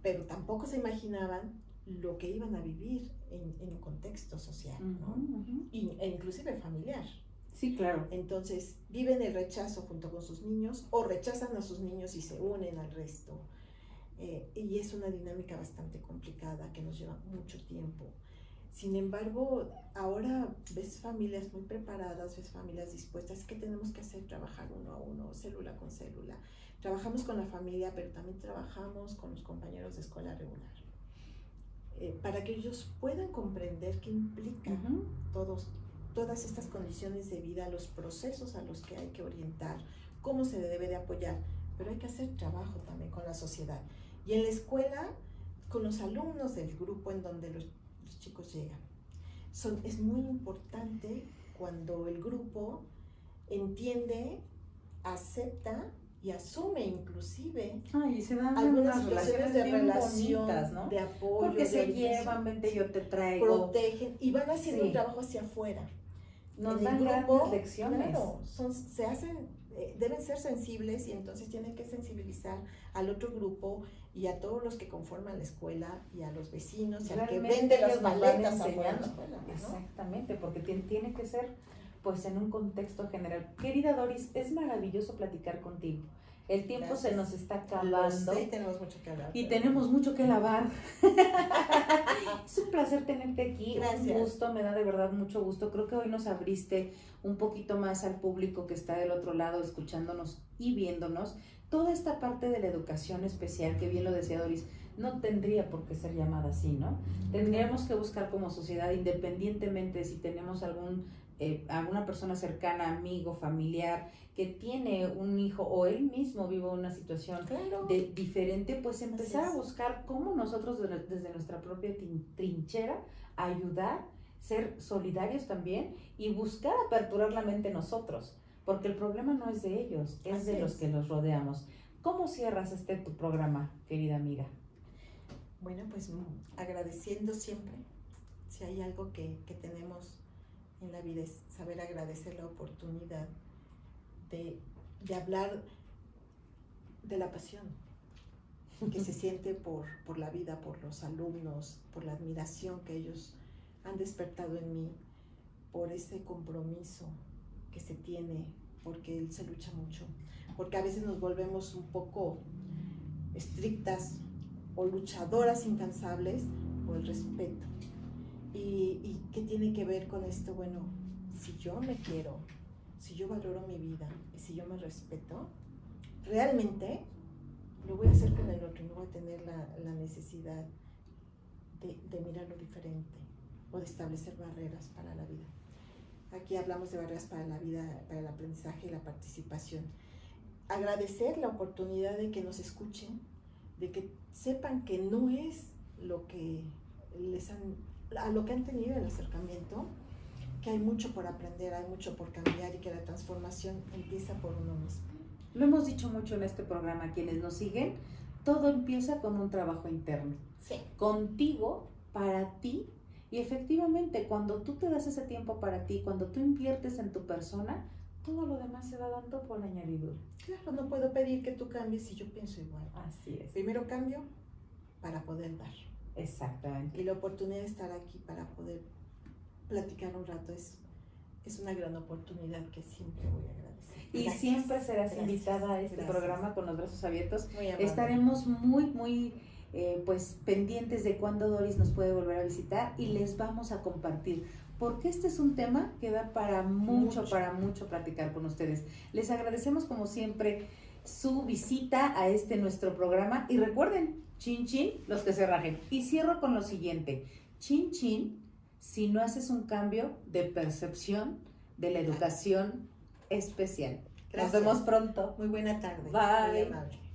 pero tampoco se imaginaban lo que iban a vivir en un contexto social, ¿no? E inclusive familiar. Sí, claro. Entonces, viven el rechazo junto con sus niños o rechazan a sus niños y se unen al resto. Y es una dinámica bastante complicada que nos lleva mucho tiempo. Sin embargo, ahora ves familias muy preparadas, ves familias dispuestas. ¿Qué tenemos que hacer? Trabajar uno a uno, célula con célula. Trabajamos con la familia, pero también trabajamos con los compañeros de escuela regular. Para que ellos puedan comprender qué implica todas estas condiciones de vida, los procesos a los que hay que orientar, cómo se debe de apoyar, pero hay que hacer trabajo también con la sociedad. Y en la escuela, con los alumnos del grupo en donde los chicos llegan. Es muy importante cuando el grupo entiende, acepta y asume inclusive y se dan algunas unas situaciones de relación, bonitas, ¿no? de apoyo, porque se llevan, vente, yo te traigo, protegen y van haciendo un trabajo hacia afuera. Nos dan grandes lecciones. Claro, deben ser sensibles y entonces tienen que sensibilizar al otro grupo y a todos los que conforman la escuela y a los vecinos y al que vende las maletas afuera de la escuela, ¿no? Exactamente, porque tiene que ser pues en un contexto general. Querida Doris, es maravilloso platicar contigo. El tiempo se nos está acabando. Sí, tenemos mucho que hablar. Y tenemos mucho que lavar. Es un placer tenerte aquí. Gracias. Un gusto, me da de verdad mucho gusto. Creo que hoy nos abriste un poquito más al público que está del otro lado escuchándonos y viéndonos. Toda esta parte de la educación especial, que bien lo decía Doris, no tendría por qué ser llamada así, ¿no? Tendríamos que buscar como sociedad, independientemente si tenemos alguna persona cercana, amigo, familiar, que tiene un hijo o él mismo vive una situación diferente, pues empezar a buscar cómo nosotros desde nuestra propia trinchera ayudar, ser solidarios también y buscar aperturar la mente nosotros, porque el problema no es de ellos, es de los que los rodeamos. ¿Cómo cierras tu programa, querida amiga? Bueno, pues agradeciendo siempre. Si hay algo que tenemos en la vida es saber agradecer la oportunidad de hablar de la pasión que se siente por la vida, por los alumnos, por la admiración que ellos han despertado en mí por ese compromiso que se tiene, porque él se lucha mucho, porque a veces nos volvemos un poco estrictas o luchadoras incansables por el respeto. ¿Y qué tiene que ver con esto? Bueno, si yo me quiero, si yo valoro mi vida y si yo me respeto, realmente lo voy a hacer con el otro y no voy a tener la necesidad de mirarlo diferente o de establecer barreras para la vida. Aquí hablamos de barreras para la vida, para el aprendizaje y la participación. Agradecer la oportunidad de que nos escuchen, de que sepan que no es lo que a lo que han tenido el acercamiento, que hay mucho por aprender, hay mucho por cambiar y que la transformación empieza por uno mismo. Lo hemos dicho mucho en este programa, quienes nos siguen, todo empieza con un trabajo interno. Sí. Contigo, para ti, y efectivamente cuando tú te das ese tiempo para ti, cuando tú inviertes en tu persona, todo lo demás se va dando por añadidura. Claro, no puedo pedir que tú cambies si yo pienso igual. Así es. Primero cambio para poder dar. Exactamente. Y la oportunidad de estar aquí para poder platicar un rato es una gran oportunidad que siempre voy a agradecer. Y Gracias. Siempre serás Gracias. invitada a este Gracias. programa con los brazos abiertos. Muy amable. Estaremos muy pues pendientes de cuándo Doris nos puede volver a visitar y les vamos a compartir, porque este es un tema que da para mucho platicar con ustedes. Les agradecemos como siempre su visita a nuestro programa y recuerden, chin chin, los que se rajen. Y cierro con lo siguiente, chin chin, si no haces un cambio de percepción de la educación especial. Gracias. Nos vemos pronto. Muy buena tarde. Bye. Muy amable.